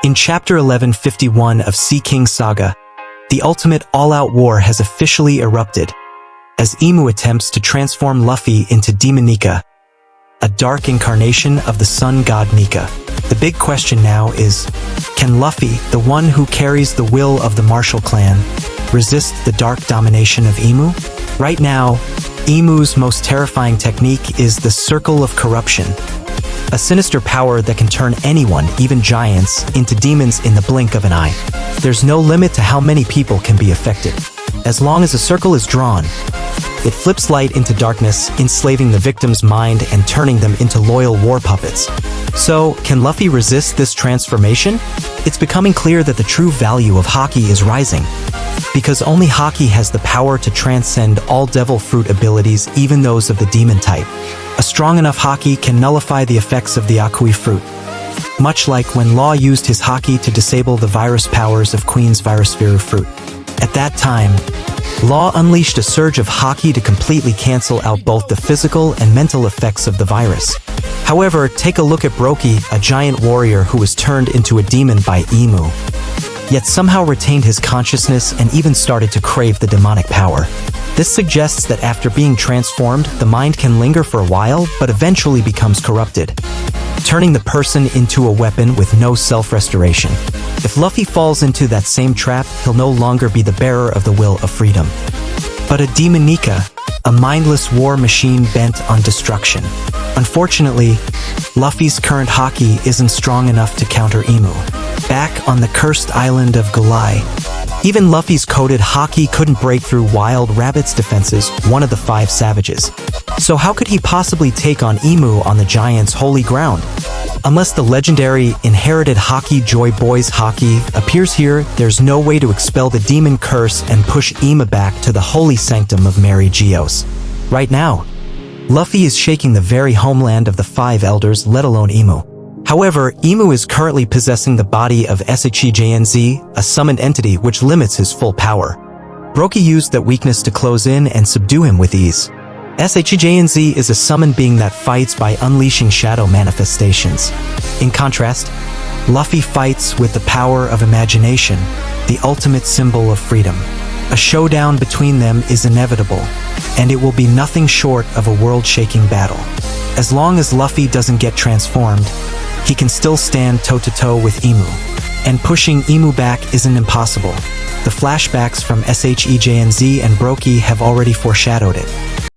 In Chapter 1151 of Sea King Saga, the ultimate all-out war has officially erupted, as Imu attempts to transform Luffy into Demon-Nika, a dark incarnation of the sun god Nika. The big question now is, can Luffy, the one who carries the will of the Martial Clan, resist the dark domination of Imu? Right now, Imu's most terrifying technique is the Circle of Corruption, a sinister power that can turn anyone, even giants, into demons in the blink of an eye. There's no limit to how many people can be affected. As long as a circle is drawn, it flips light into darkness, enslaving the victim's mind and turning them into loyal war puppets. So, can Luffy resist this transformation? It's becoming clear that the true value of Haki is rising, because only Haki has the power to transcend all devil fruit abilities, even those of the demon type. A strong enough Haki can nullify the effects of the Akui fruit, much like when Law used his Haki to disable the virus powers of Queen's Virusviru fruit. At that time, Law unleashed a surge of Haki to completely cancel out both the physical and mental effects of the virus. However, take a look at Broki, a giant warrior who was turned into a demon by Imu, yet somehow retained his consciousness and even started to crave the demonic power. This suggests that after being transformed, the mind can linger for a while, but eventually becomes corrupted, turning the person into a weapon with no self-restoration. If Luffy falls into that same trap, he'll no longer be the bearer of the will of freedom, but a Demon-Nika, a mindless war machine bent on destruction. Unfortunately, Luffy's current Haki isn't strong enough to counter Imu. Back on the cursed island of Galai, even Luffy's coded Haki couldn't break through Wild Rabbit's defenses, one of the 5 savages. So how could he possibly take on Imu on the giant's holy ground? Unless the legendary inherited Haki Joy Boy's Haki appears here, there's no way to expel the demon curse and push Imu back to the holy sanctum of Mary Geos. Right now, Luffy is shaking the very homeland of the 5 elders, let alone Imu. However, Imu is currently possessing the body of Shijnz, a summoned entity which limits his full power. Broki used that weakness to close in and subdue him with ease. Shijnz is a summoned being that fights by unleashing shadow manifestations. In contrast, Luffy fights with the power of imagination, the ultimate symbol of freedom. A showdown between them is inevitable, and it will be nothing short of a world-shaking battle. As long as Luffy doesn't get transformed, he can still stand toe-to-toe with Imu, and pushing Imu back isn't impossible. The flashbacks from Shijnz and Broki have already foreshadowed it.